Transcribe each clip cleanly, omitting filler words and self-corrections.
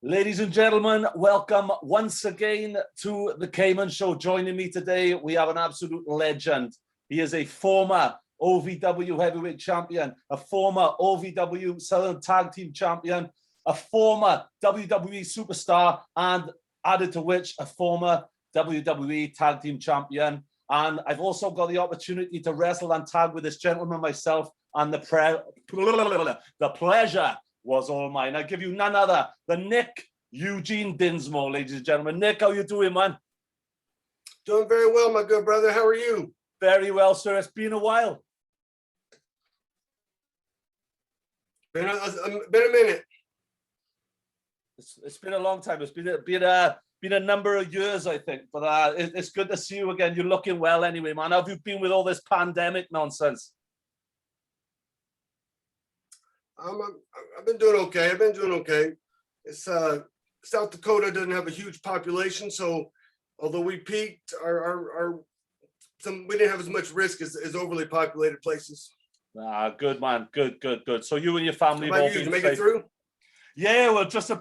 Ladies and gentlemen, welcome once again to the Caiman Show. Joining me today, we have an absolute legend. He is a former OVW Heavyweight Champion, a former OVW Southern Tag Team Champion, a former WWE Superstar, and added to which, a former WWE Tag Team Champion. And I've also got the opportunity to wrestle and tag with this gentleman myself, and the pleasure was all mine. I give you none other than Eugene Dinsmore, ladies and gentlemen. Nick, how you doing, man? Doing very well, my good brother. How are you? Very well, sir. It's been a while. Been a minute. It's been a long time. It's been a number of years, I think. But it's good to see you again. You're looking well anyway, man. How have you been with all this pandemic nonsense? I've been doing okay. It's South Dakota doesn't have a huge population, so although we peaked, we didn't have as much risk as overly populated places. Good man, good. So you and your family have all been make it through? Yeah, well, just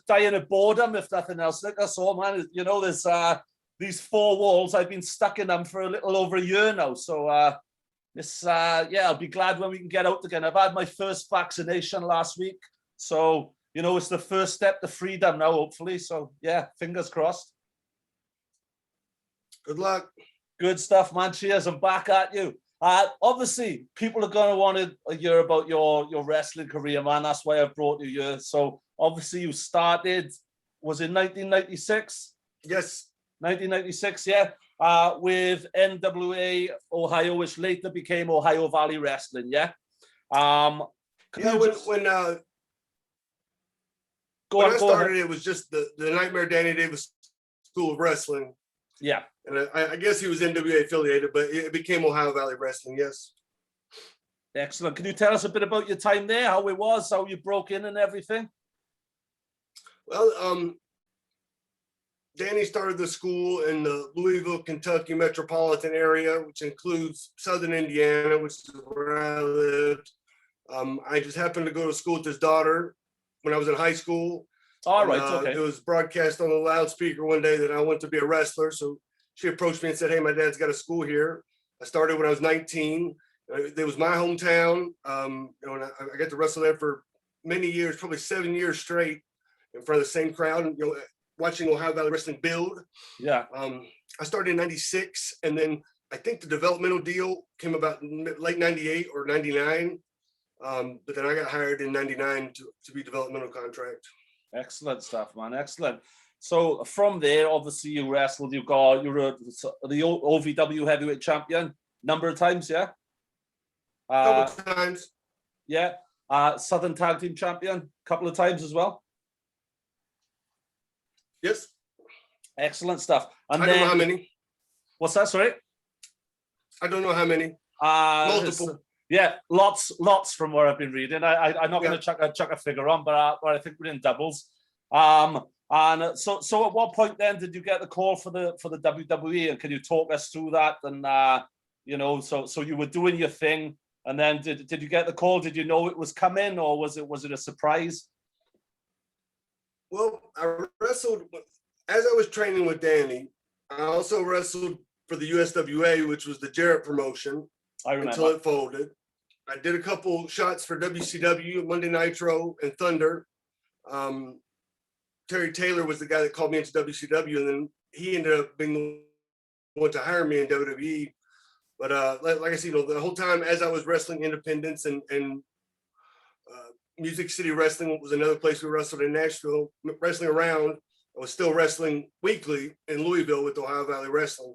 dying of boredom, if nothing else. Nick, that's all, man. You know, there's these four walls. I've been stuck in them for a little over a year now, so. I'll be glad when we can get out again. I've had my first vaccination last week. So, you know, it's the first step to freedom now, hopefully. So, yeah, fingers crossed. Good luck. Good stuff, man. Cheers. I'm back at you. Obviously, people are going to want to hear about your wrestling career, man. That's why I've brought you here. So, obviously, you started, was it 1996? Yes. 1996, yeah. With NWA Ohio, which later became Ohio Valley Wrestling, yeah? When I started, it was just the Nightmare Danny Davis School of Wrestling. Yeah. And I guess he was NWA affiliated, but it became Ohio Valley Wrestling, yes. Excellent. Can you tell us a bit about your time there, how it was, how you broke in and everything? Well, Danny started the school in the Louisville, Kentucky metropolitan area, which includes Southern Indiana, which is where I lived. I just happened to go to school with his daughter when I was in high school. All right, okay. It was broadcast on the loudspeaker one day that I wanted to be a wrestler. So she approached me and said, "Hey, my dad's got a school here." I started when I was 19. It was my hometown. And I got to wrestle there for many years, probably 7 years straight in front of the same crowd. Watching Ohio Valley Wrestling build. Yeah. I started in 96, and then I think the developmental deal came about late 98 or 99. But then I got hired in 99 to be developmental contract. Excellent stuff, man. Excellent. So from there, obviously you wrestled, you were the OVW Heavyweight Champion number of times, yeah? Couple times. Yeah. Southern Tag Team Champion couple of times as well. Yes. Excellent stuff. And I don't know how many. What's that, sorry? I don't know how many. Multiple. Yeah, lots from what I've been reading. I'm not going to chuck a figure on, but I think we're in doubles. And so at what point then did you get the call for the WWE? And can you talk us through that? And so you were doing your thing, and then did you get the call? Did you know it was coming, or was it a surprise? Well, I wrestled, as I was training with Danny, I also wrestled for the USWA, which was the Jarrett promotion. I remember. Until it folded. I did a couple shots for WCW, Monday Nitro, and Thunder. Terry Taylor was the guy that called me into WCW, and then he ended up being the one to hire me in WWE. But like I said, the whole time as I was wrestling independents and Music City Wrestling was another place we wrestled in Nashville, wrestling around. I was still wrestling weekly in Louisville with Ohio Valley Wrestling.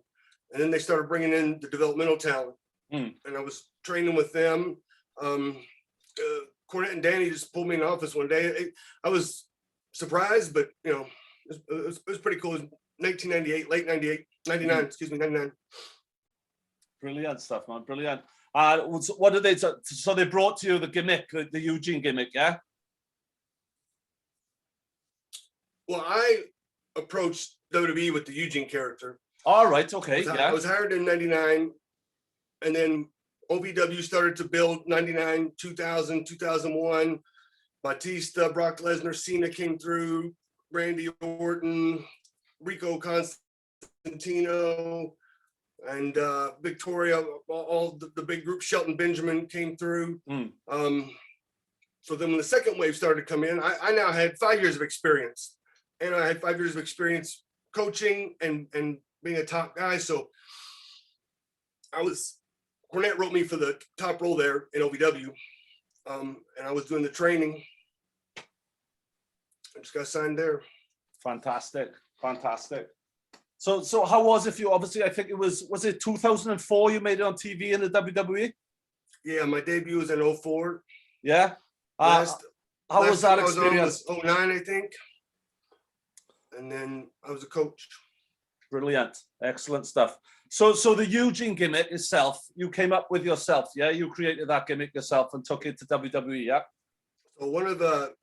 And then they started bringing in the developmental talent. And I was training with them. Cornette and Danny just pulled me in the office one day. I was surprised, but, it was pretty cool. It was 1998, late 98, 99, excuse me, 99. Brilliant stuff, man. Brilliant. What did they? So they brought to you the gimmick, the Eugene gimmick, yeah? Well, I approached WWE with the Eugene character. All right, okay, I was hired in 99, and then OVW started to build 99, 2000, 2001. Batista, Brock Lesnar, Cena came through, Randy Orton, Rico Constantino, and Victoria, all the big group. Shelton Benjamin came through. So then when the second wave started to come in, I now had 5 years of experience, and I had 5 years of experience coaching and being a top guy. So Cornette wrote me for the top role there in OVW, and I was doing the training. I just got signed there. Fantastic. So how was it for you? Obviously, I think it was it 2004 you made it on TV in the WWE? Yeah, my debut was in 04. Yeah. How was that experience? Was 09, I think. And then I was a coach. Brilliant. Excellent stuff. So the Eugene gimmick itself, you came up with yourself, yeah? You created that gimmick yourself and took it to WWE, yeah? So one of the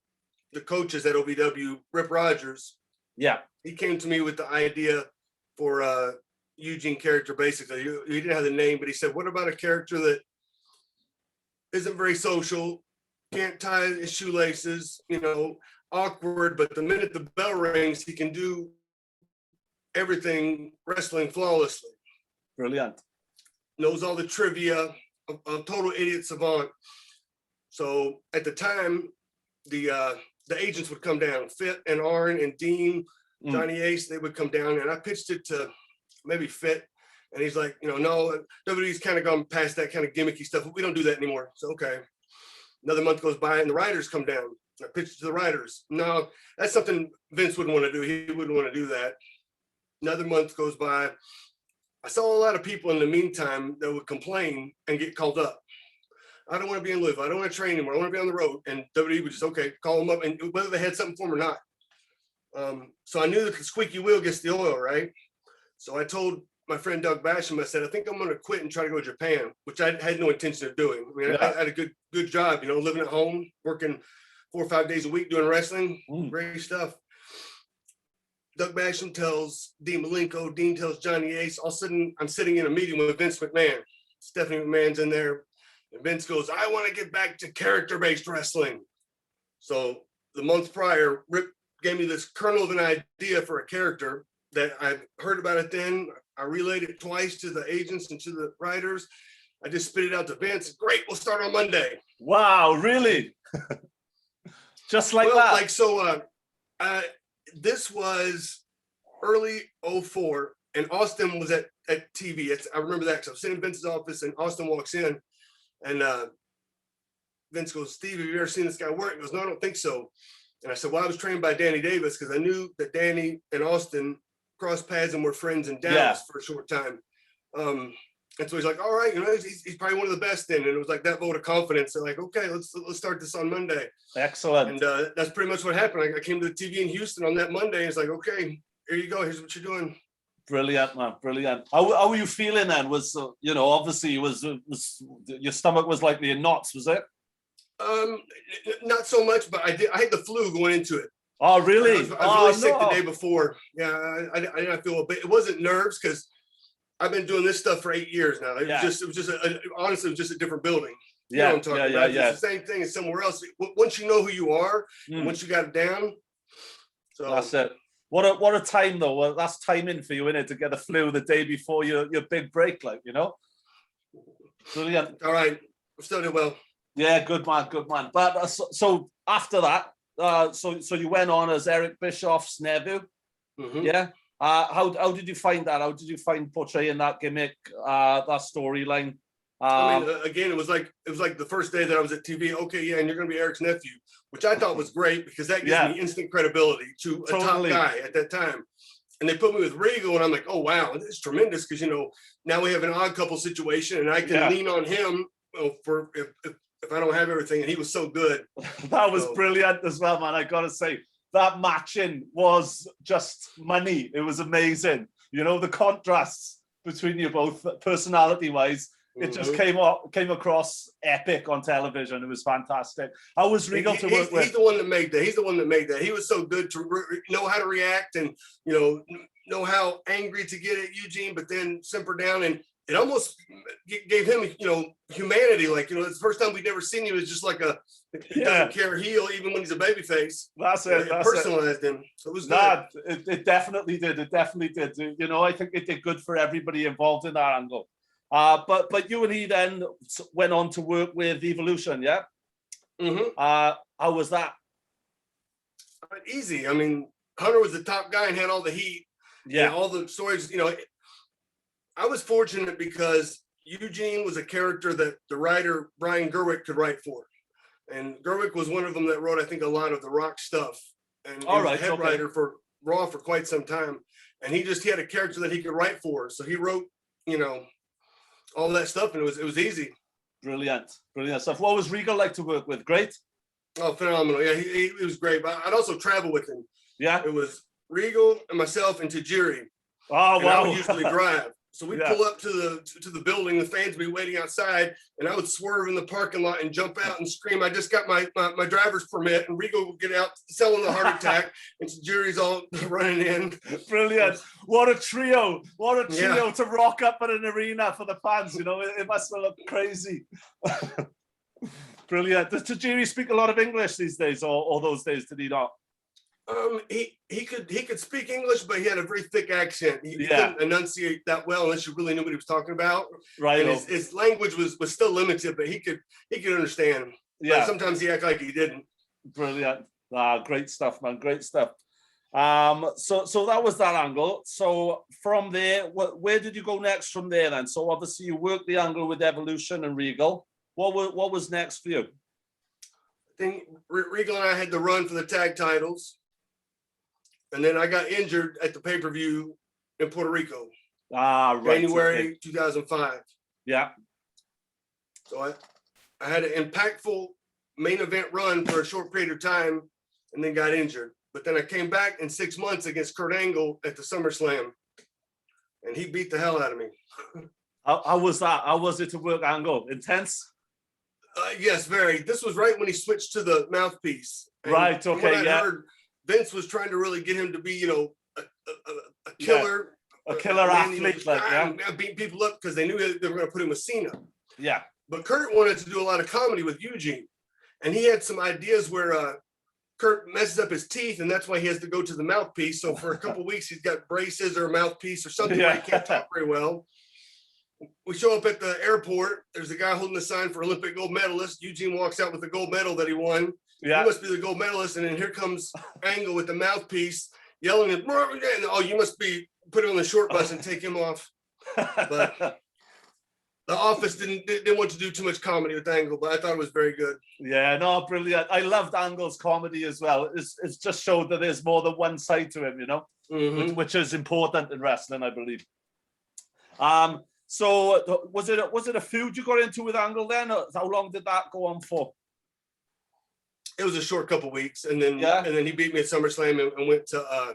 coaches at OVW, Rip Rogers, yeah, he came to me with the idea for Eugene character, basically. He didn't have the name, but he said, what about a character that isn't very social, can't tie his shoelaces, awkward, but the minute the bell rings, he can do everything wrestling flawlessly. Brilliant. Knows all the trivia, a total idiot savant. So at the time, the agents would come down, Fit and Arn and Dean, Johnny Ace, they would come down, and I pitched it to maybe Fit, and he's like, no, WWE's kind of gone past that kind of gimmicky stuff. We don't do that anymore. So, okay. Another month goes by, and the writers come down. I pitched it to the writers. No, that's something Vince wouldn't want to do. He wouldn't want to do that. Another month goes by. I saw a lot of people in the meantime that would complain and get called up. I don't want to be in Louisville. I don't want to train anymore. I want to be on the road. And WWE would just, okay, call them up, and whether they had something for them or not. So I knew that the squeaky wheel gets the oil, right? So I told my friend Doug Basham, I said, I think I'm going to quit and try to go to Japan, which I had no intention of doing. I mean, I had a good job, living at home, working 4 or 5 days a week doing wrestling, great stuff. Doug Basham tells Dean Malenko, Dean tells Johnny Ace. All of a sudden, I'm sitting in a meeting with Vince McMahon. Stephanie McMahon's in there. And Vince goes, I want to get back to character-based wrestling. So the month prior, Rip gave me this kernel of an idea for a character that I heard about it then. I relayed it twice to the agents and to the writers. I just spit it out to Vince. Great, we'll start on Monday. Wow, really? Just like that? This was early 04, and Austin was at TV. I remember that because I was sitting in Vince's office, and Austin walks in, and Vince goes, Steve, have you ever seen this guy work? He goes, no, I don't think so. And I said, well, I was trained by Danny Davis because I knew that Danny and Austin crossed paths and were friends in Dallas for a short time. And so he's like, all right, he's probably one of the best then. And it was like that vote of confidence. They're like, okay, let's start this on Monday. Excellent. And that's pretty much what happened. I came to the TV in Houston on that Monday. And it's like, okay, here you go. Here's what you're doing. Brilliant, man. Brilliant. How were you feeling then? Was, obviously was your stomach was likely in knots, was it? Not so much, but I had the flu going into it. Oh, really? I was really sick the day before. Yeah, I didn't feel a bit. It wasn't nerves because I've been doing this stuff for 8 years now. Honestly, it was just a different building. You know what I'm talking about? It's the same thing as somewhere else. Once you know who you are, once you got it down. So that's it. What a time though. Well, that's timing for you, innit, to get the flu the day before your big break, Brilliant. All right. I'm still doing well. Yeah, good man. But so after that, so you went on as Eric Bischoff's nephew. Yeah. How did you find that? How did you find portraying that gimmick, that storyline? Again, it was like the first day that I was at TV. Okay, yeah, and you're going to be Eric's nephew, which I thought was great because that gives me instant credibility to a top guy at that time. And they put me with Regal, and I'm like, oh wow, this is tremendous because now we have an odd couple situation, and I can lean on him for if I don't have everything. And he was so good. That was brilliant as well, man. I gotta say. That matching was just money. It was amazing. The contrasts between you both, personality-wise, it just came across epic on television. It was fantastic. How was Regal to work with? He's the one that made that. He was so good to know how to react and know how angry to get at Eugene, but then simper down. And it almost gave him, humanity. Like, it's the first time we'd ever seen him as just like he doesn't care heel, even when he's a babyface. That's it. It personalized him. So it was good. Nah, it definitely did. It definitely did. I think it did good for everybody involved in that angle. But you and he then went on to work with Evolution, yeah? Mm-hmm. How was that? Easy. I mean, Hunter was the top guy and had all the heat. Yeah. And all the stories, I was fortunate because Eugene was a character that the writer Brian Gerwick could write for. And Gerwick was one of them that wrote, I think, a lot of the Rock stuff. And he was head writer for Raw for quite some time. And he had a character that he could write for. So he wrote, all that stuff, and it was easy. Brilliant stuff. What was Regal like to work with? Great? Oh, phenomenal. Yeah, he was great. But I'd also travel with him. Yeah. It was Regal and myself and Tajiri. Oh, and wow. I would usually drive. So we'd pull up to the building, the fans would be waiting outside, and I would swerve in the parking lot and jump out and scream, I just got my driver's permit, and Regal would get out selling the heart attack, and Tajiri's all running in. Brilliant. What a trio. To rock up at an arena for the fans, it must have looked crazy. Brilliant. Does Tajiri speak a lot of English these days, or those days did he not? He could speak English, but he had a very thick accent. He couldn't enunciate that well unless you really knew what he was talking about. Right. And his language was still limited, but he could understand. Yeah. But sometimes he acted like he didn't. Brilliant. Great stuff, man. Great stuff. So that was that angle. So from there, where did you go next from there then? So obviously you worked the angle with Evolution and Regal. What was next for you? I think Regal and I had the run for the tag titles. And then I got injured at the pay-per-view in Puerto Rico. Right. January 2005. Yeah. So I had an impactful main event run for a short period of time and then got injured. But then I came back in 6 months against Kurt Angle at the SummerSlam. And he beat the hell out of me. How was that? How was it to work Angle? Intense? Yes, very. This was right when he switched to the mouthpiece. And right, okay, I heard, Vince was trying to really get him to be, a killer. A killer athlete, beating people up because they knew they were going to put him with Cena. Yeah. But Kurt wanted to do a lot of comedy with Eugene. And he had some ideas where Kurt messes up his teeth, and that's why he has to go to the mouthpiece. So for a couple of weeks, he's got braces or a mouthpiece or something where he can't talk very well. We show up at the airport. There's a guy holding a sign for Olympic gold medalist. Eugene walks out with the gold medal that he won. Yeah. He must be the gold medalist. And then here comes Angle with the mouthpiece yelling at, oh, you must be put him on the short bus and take him off. But the office didn't want to do too much comedy with Angle, but I thought it was very good. Yeah, no, brilliant. I loved Angle's comedy as well. It's just showed that there's more than one side to him, which is important in wrestling, I believe. So was it a feud you got into with Angle then? Or how long did that go on for? It was a short couple of weeks, and then he beat me at SummerSlam and went to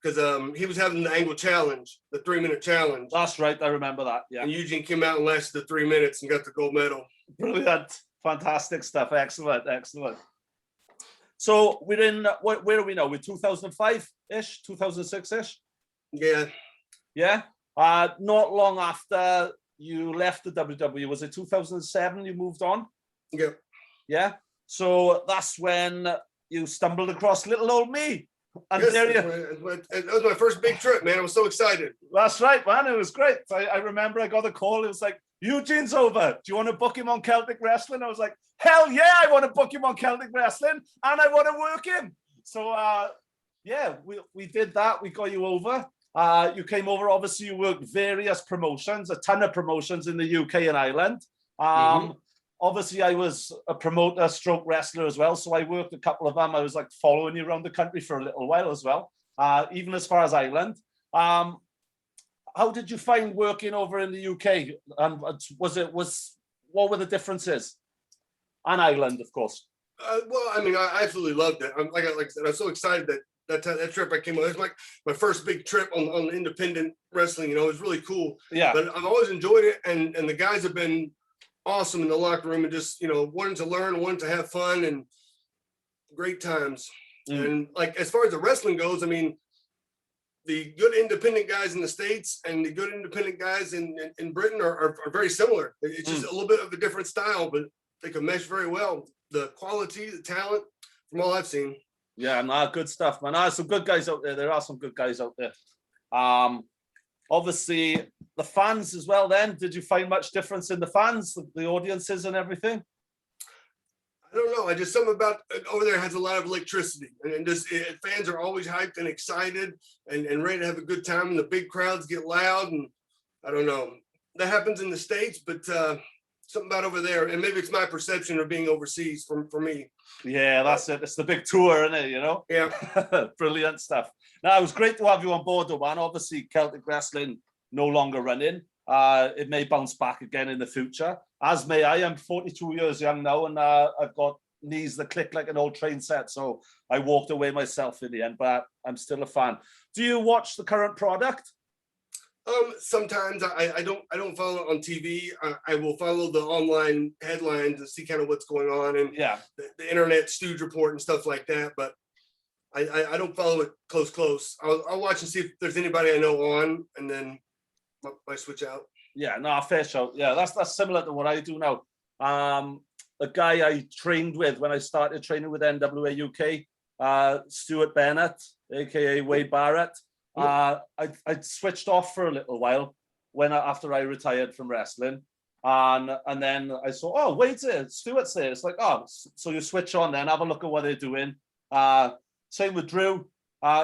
because he was having the Angle challenge, the 3-minute challenge. That's right, I remember that. Yeah. And Eugene came out and lasted the 3 minutes and got the gold medal. Brilliant, fantastic stuff, excellent. So we're in where are we now? We're 2005-ish, 2006-ish. Yeah. Yeah. Not long after you left the WWE, was it 2007 you moved on? Yeah. Yeah. So that's when you stumbled across little old me. And yes, that was my first big trip, man. I was so excited. That's right, man. It was great. I remember I got a call. It was like, Eugene's over. Do you want to book him on Celtic Wrestling? I was like, hell yeah, I want to book him on Celtic Wrestling and I want to work him. So, yeah, we did that. We got you over. You came over. Obviously, you worked various promotions, a ton of promotions in the UK and Ireland. Obviously, I was a promoter, stroke wrestler as well. So I worked a couple of them. I was like following you around the country for a little while as well, even as far as Ireland. How did you find working over in the UK? And what were the differences? And Ireland, of course. Well, I mean, I absolutely loved it. Like I said, I was so excited that trip I came on. It was like my first big trip on independent wrestling. It was really cool. Yeah. But I've always enjoyed it, and the guys have been awesome in the locker room and just wanting to learn, wanting to have fun, and great times. And like as far as the wrestling goes, I mean, the good independent guys in the States and the good independent guys in Britain are very similar. It's just a little bit of a different style, but they can mesh very well. The quality, the talent, from all I've seen. Yeah, no, good stuff, man. Some good guys out there. There are some good guys out there. Obviously, the fans as well then. Did you find much difference in the fans, the audiences and everything? I don't know. I just, something about over there has a lot of electricity, and just fans are always hyped and excited and ready to have a good time, and the big crowds get loud, and I don't know. That happens in the States, but something about over there, and maybe it's my perception of being overseas for me. Yeah, that's it. It's the big tour, isn't it? You know? Yeah. Brilliant stuff. Now, it was great to have you on board, though, man. Obviously, Celtic Wrestling no longer running. It may bounce back again in the future, as may I. I'm 42 years young now, and I've got knees that click like an old train set, so I walked away myself in the end, but I'm still a fan. Do you watch the current product? Sometimes I don't follow it on TV. I will follow the online headlines and see kind of what's going on, and the internet stooge report and stuff like that, but I don't follow it close. I'll watch and see if there's anybody I know on, and then I switch out. Yeah, no, fair shout. Yeah, that's similar to what I do now. A guy I trained with when I started training with NWA UK, Stuart Bennett, aka Wade Barrett. I switched off for a little while after I retired from wrestling, and then I saw, oh, Wade's there, Stuart's there. It's like, oh, so you switch on then, have a look at what they're doing. Same with Drew.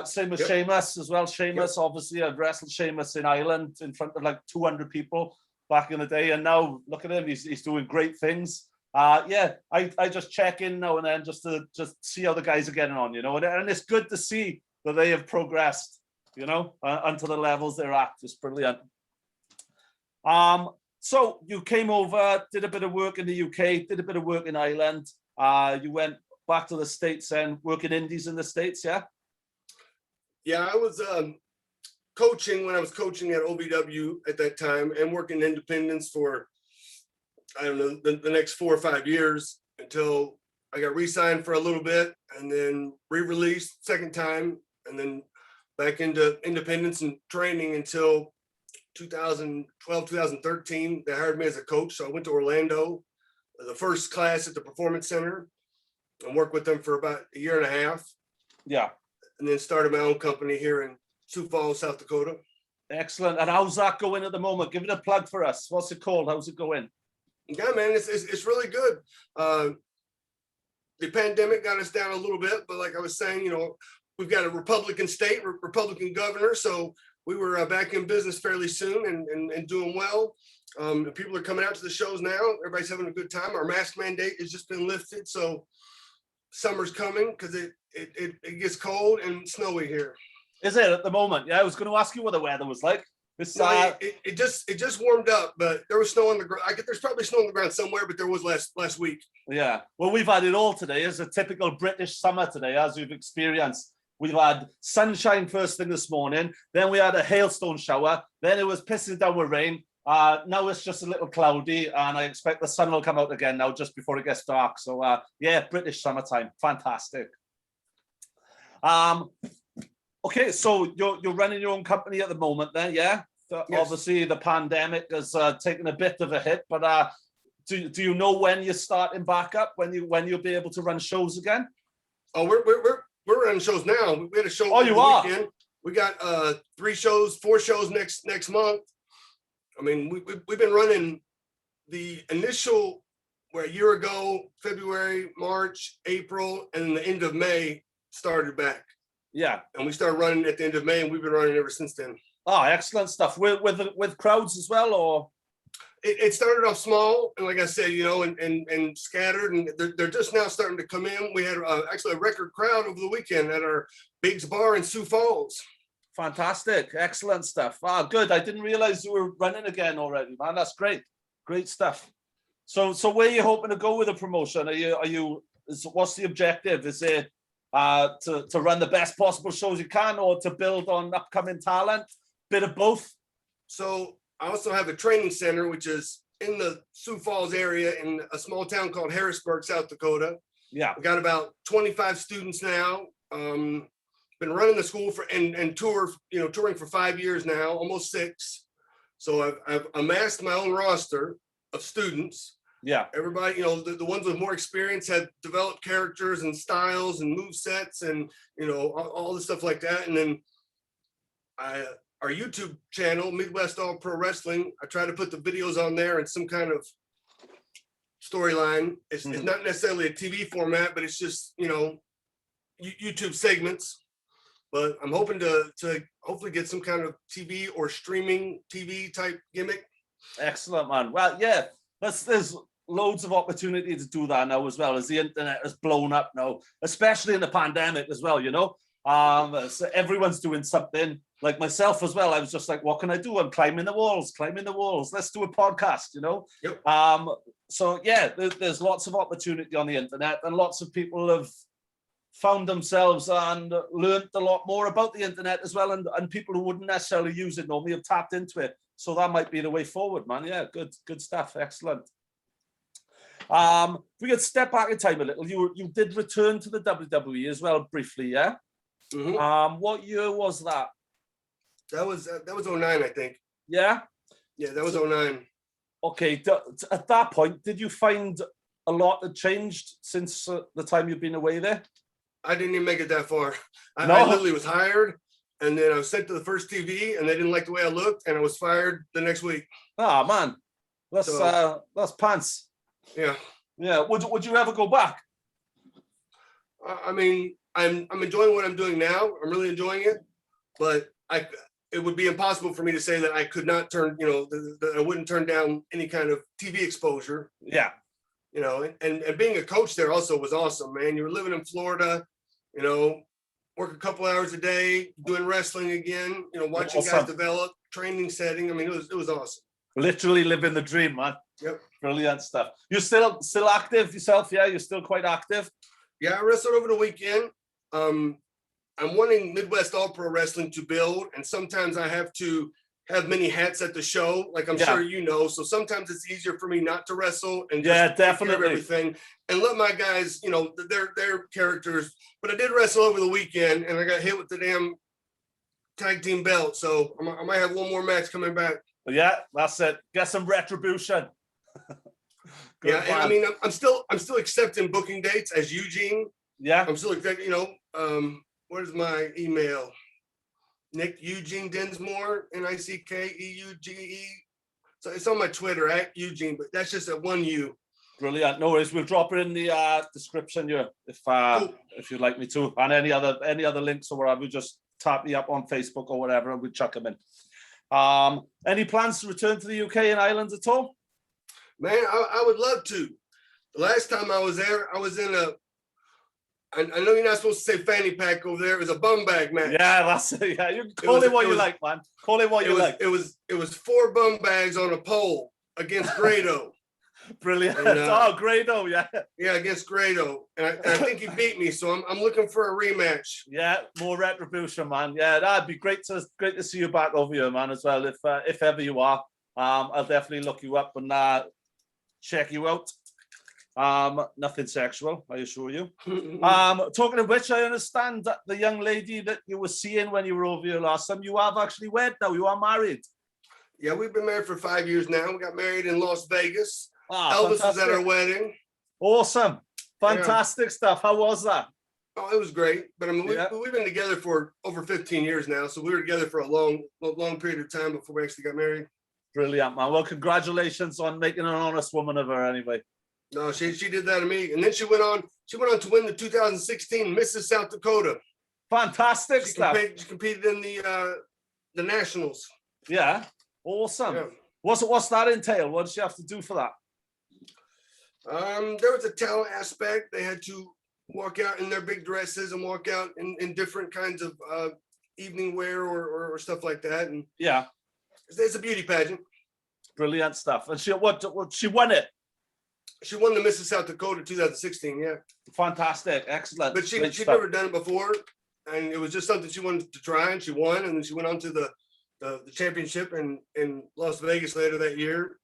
Same with Sheamus as well. Sheamus, obviously, I've wrestled Sheamus in Ireland in front of like 200 people back in the day, and now look at him, he's doing great things. I just check in now and then just to see how the guys are getting on, you know, and it's good to see that they have progressed, you know, onto the levels they're at. It's brilliant. So you came over, did a bit of work in the UK, did a bit of work in Ireland. You went back to the States and working indies in the States, yeah? Yeah, I was coaching when I was coaching at OVW at that time and working independence for, I don't know, the next 4 or 5 years until I got re-signed for a little bit and then re-released second time and then back into independence and training until 2012, 2013. They hired me as a coach. So I went to Orlando, the first class at the Performance Center, and worked with them for about a year and a half. Yeah. And then started my own company here in Sioux Falls, South Dakota. Excellent. And how's that going at the moment? Give it a plug for us. What's it called? How's it going? Yeah, man, it's really good. The pandemic got us down a little bit, but like I was saying, you know, we've got a Republican state, Republican governor, so we were back in business fairly soon and doing well. People are coming out to the shows now. Everybody's having a good time. Our mask mandate has just been lifted, so summer's coming because it gets cold and snowy here. Is it at the moment? Yeah, I was going to ask you what the weather was like. It just warmed up, but there was snow on the ground. There's probably snow on the ground somewhere, but there was last week. Yeah, well, we've had it all today. It's a typical British summer today, as we've experienced. We've had sunshine first thing this morning, then we had a hailstone shower, then it was pissing down with rain. Now it's just a little cloudy, and I expect the sun will come out again now just before it gets dark. So yeah, British summertime, fantastic. Okay, so you're running your own company at the moment then, yeah? Yes. Obviously, the pandemic has taken a bit of a hit, but do you know when you're starting back up, when you'll be able to run shows again? Oh, we're running shows now. We had a show. Oh, you are? Weekend. We got 4 shows next month. I mean, we've been running the initial a year ago, February, March, April, and then the end of May started back. Yeah. And we started running at the end of May, and we've been running ever since then. Oh, excellent stuff. With crowds as well, or? It started off small, and like I said, you know, and scattered, and they're just now starting to come in. We had actually a record crowd over the weekend at our Biggs Bar in Sioux Falls. Fantastic. Excellent stuff. Ah, good. I didn't realize you were running again already, man. That's great. Great stuff. So where are you hoping to go with the promotion? What's the objective? Is it to run the best possible shows you can, or to build on upcoming talent? Bit of both. So I also have a training center, which is in the Sioux Falls area in a small town called Harrisburg, South Dakota. Yeah. We got about 25 students now. been running the school for and touring for 5 years now, almost 6. So I've amassed my own roster of students. Yeah. Everybody, the ones with more experience have developed characters and styles and move sets and all the stuff like that. And then our YouTube channel, Midwest All Pro Wrestling, I try to put the videos on there in some kind of storyline. It's not necessarily a TV format, but it's just YouTube segments. But I'm hoping to hopefully get some kind of TV or streaming TV type gimmick. Excellent, man. Well, yeah, there's loads of opportunity to do that now as well, as the internet has blown up now, especially in the pandemic as well, so everyone's doing something. Like myself as well, I was just like, what can I do? I'm climbing the walls. Let's do a podcast, Yep. So yeah, there's lots of opportunity on the internet, and lots of people have found themselves and learned a lot more about the internet as well, and people who wouldn't necessarily use it normally have tapped into it. So that might be the way forward, man. Yeah, good stuff. Excellent. If we could step back in time a little, you did return to the WWE as well briefly, yeah? Mm-hmm. What year was that? That was 09, I think. Yeah? Yeah, that was 09. Okay, at that point, did you find a lot had changed since the time you've been away there? I didn't even make it that far. No. I literally was hired, and then I was sent to the first TV, and they didn't like the way I looked, and I was fired the next week. Ah, man, that's pants. Yeah. Yeah. Would you ever go back? I mean, I'm enjoying what I'm doing now. I'm really enjoying it, but it would be impossible for me to say that I could not turn, that I wouldn't turn down any kind of TV exposure. Yeah. And being a coach there also was awesome, man. You were living in Florida, work a couple hours a day, doing wrestling again, watching guys develop, training setting. I mean, it was awesome. Literally living the dream, man. Yep. Brilliant stuff. You're still active yourself, yeah? You're still quite active? Yeah, I wrestled over the weekend. I'm wanting Midwest All Pro Wrestling to build, and sometimes I have to have many hats at the show, like I'm sure you know. So sometimes it's easier for me not to wrestle and just definitely everything and let my guys, their characters. But I did wrestle over the weekend, and I got hit with the damn tag team belt. So I might have one more match coming back. Yeah, that's it. Get some retribution. Yeah, and I mean, I'm still accepting booking dates as Eugene. Yeah, I'm still accepting. Where's my email? Nick Eugene Dinsmore, NICKEUGE. So it's on my Twitter at Eugene, but that's just at one U. Brilliant. No worries. We'll drop it in the description here if you'd like me to, and any other links or whatever. Just tap me up on Facebook or whatever, and we'll chuck them in. Any plans to return to the UK and Ireland at all? Man, I would love to. The last time I was there, I was in I know you're not supposed to say fanny pack over there. It was a bum bag match. Yeah, that's it. Yeah, you call it what you like, man. Call it what you like. It was 4 bum bags on a pole against Grado. Brilliant. And, Grado, yeah. Yeah, against Grado. And I think he beat me, so I'm looking for a rematch. Yeah, more retribution, man. Yeah, that'd be great to see you back over here, man, as well. If ever you are, I'll definitely look you up and check you out. Nothing sexual, I assure you. Talking of which, I understand that the young lady that you were seeing when you were over here last time, you have actually wed now. You are married. Yeah, we've been married for 5 years now. We got married in Las Vegas. Elvis was at our wedding. Awesome. Fantastic stuff. How was that? Oh, it was great. But I mean, we've been together for over 15 years now. So we were together for a long period of time before we actually got married. Brilliant, man. Well, congratulations on making an honest woman of her anyway. No, she did that to me. And then she went on to win the 2016 Mrs. South Dakota. Fantastic stuff. She competed in the Nationals. Yeah. Awesome. Yeah. What's that entail? What did she have to do for that? There was a talent aspect. They had to walk out in their big dresses and walk out in different kinds of evening wear or stuff like that. And yeah, it's a beauty pageant. Brilliant stuff. And she won it. She won the Mrs. South Dakota 2016. Yeah. Fantastic. Excellent. But she'd never done it before, and it was just something she wanted to try, and she won. And then she went on to the championship in Las Vegas later that year.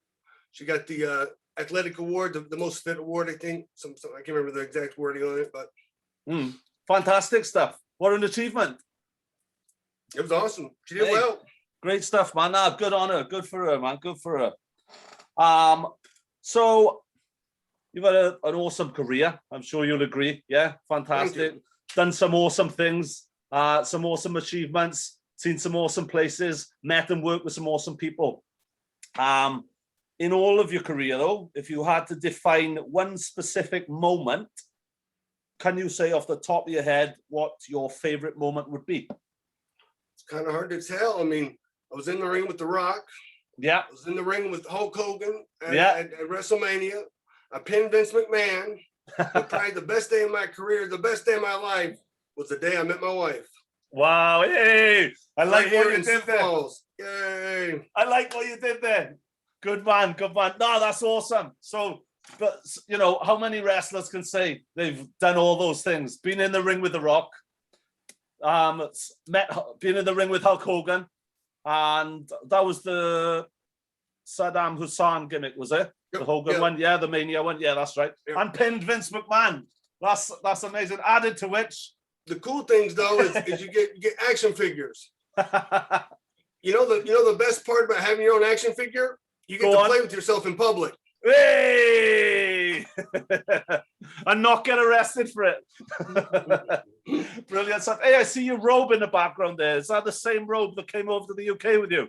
She got the athletic award, the most fit award, I think. I can't remember the exact wording on it, but fantastic stuff. What an achievement. It was awesome. She did well. Great stuff, man. Nah, good on her. Good for her, man. Good for her. So you've had an awesome career. I'm sure you'll agree. Yeah, fantastic. Done some awesome things, some awesome achievements, seen some awesome places, met and worked with some awesome people. In all of your career, though, if you had to define one specific moment, can you say off the top of your head what your favorite moment would be? It's kind of hard to tell. I mean, I was in the ring with The Rock. Yeah. I was in the ring with Hulk Hogan at WrestleMania. I pinned Vince McMahon. But probably the best day of my career, the best day of my life was the day I met my wife. Wow. Hey, I like what you did there. Yay. I like what you did there. Good man. Good man. No, that's awesome. So, but you know, how many wrestlers can say they've done all those things? Been in the ring with The Rock, been in the ring with Hulk Hogan, and that was the Saddam Hussein gimmick, was it? Yep, the Hogan one, yeah, the Mania one, yeah, that's right. Yep. And pinned Vince McMahon. That's amazing. Added to which, the cool things though is you get action figures. You know the best part about having your own action figure? You get to play with yourself in public. Hey! And not get arrested for it. Brilliant stuff. Hey, I see your robe in the background there. Is that the same robe that came over to the UK with you?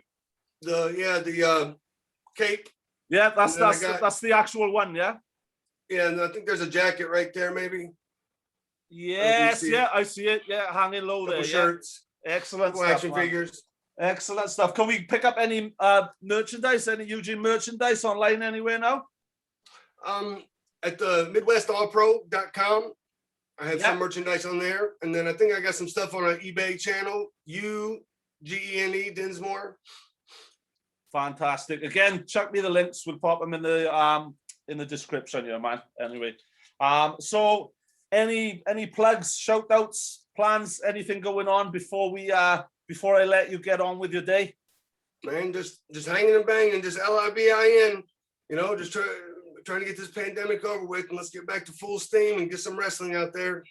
The cape. Yeah, that's the actual one, yeah? Yeah, and I think there's a jacket right there, maybe. Yes, yeah, I see it. Yeah, hanging low there. Shirts. Excellent stuff, action figures. Excellent stuff. Can we pick up any merchandise, any Eugene merchandise online anywhere now? At the MidwestAllPro.com, I have some merchandise on there. And then I think I got some stuff on an eBay channel, Eugene Dinsmore. Fantastic. Again, chuck me the links. We'll pop them in the description here, man. Anyway, so any plugs, shout outs, plans, anything going on before I let you get on with your day? Man, just hanging and banging, just LIBIN, you know, just trying to get this pandemic over with, and let's get back to full steam and get some wrestling out there.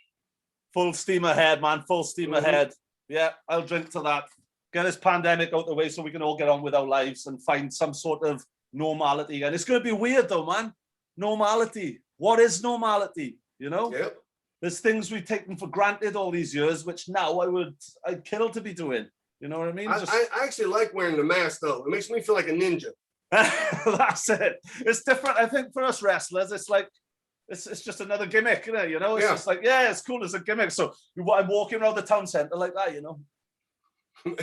Full steam ahead, man. Full steam ahead. Yeah, I'll drink to that. Get this pandemic out the way so we can all get on with our lives and find some sort of normality. And it's going to be weird though, man. Normality. What is normality? You know? Yep. There's things we've taken for granted all these years, which now I'd kill to be doing. You know what I mean? I actually like wearing the mask though. It makes me feel like a ninja. That's it. It's different. I think for us wrestlers, it's like, it's just another gimmick, you know? It's just like, yeah, it's cool as a gimmick. So I'm walking around the town center like that, you know?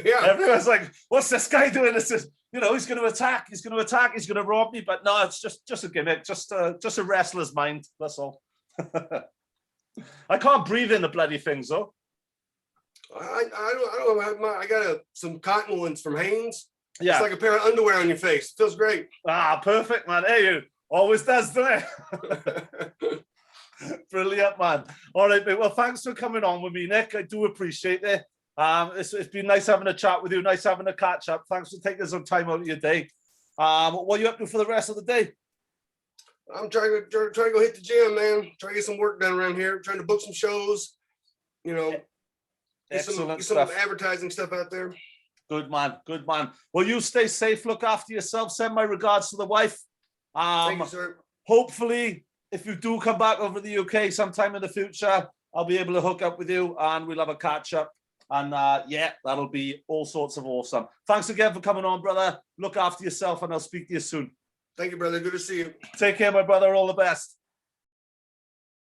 Yeah. Everyone's like, what's this guy doing? This is, you know, he's going to attack. He's going to rob me. But no, it's just a gimmick. Just a wrestler's mind. That's all. I can't breathe in the bloody things though. I don't I got some cotton ones from Hanes. Yeah. It's like a pair of underwear on your face. It feels great. Ah, perfect, man. Hey, you always does, doesn't it? Brilliant, man. All right, mate. Well, thanks for coming on with me, Nick. I do appreciate it. It's been nice having a chat with you. Nice having a catch up. Thanks for taking some time out of your day. What are you up to for the rest of the day? I'm trying to go hit the gym, man. Trying to get some work done around here. Trying to book some shows. You know, get some advertising stuff out there. Good man. Good man. Well, you stay safe. Look after yourself. Send my regards to the wife. Thank you, sir. Hopefully, if you do come back over the UK sometime in the future, I'll be able to hook up with you and we'll have a catch up. And yeah, that'll be all sorts of awesome. Thanks again for coming on, brother. Look after yourself and I'll speak to you soon. Thank you, brother. Good to see you. Take care, my brother. All the best.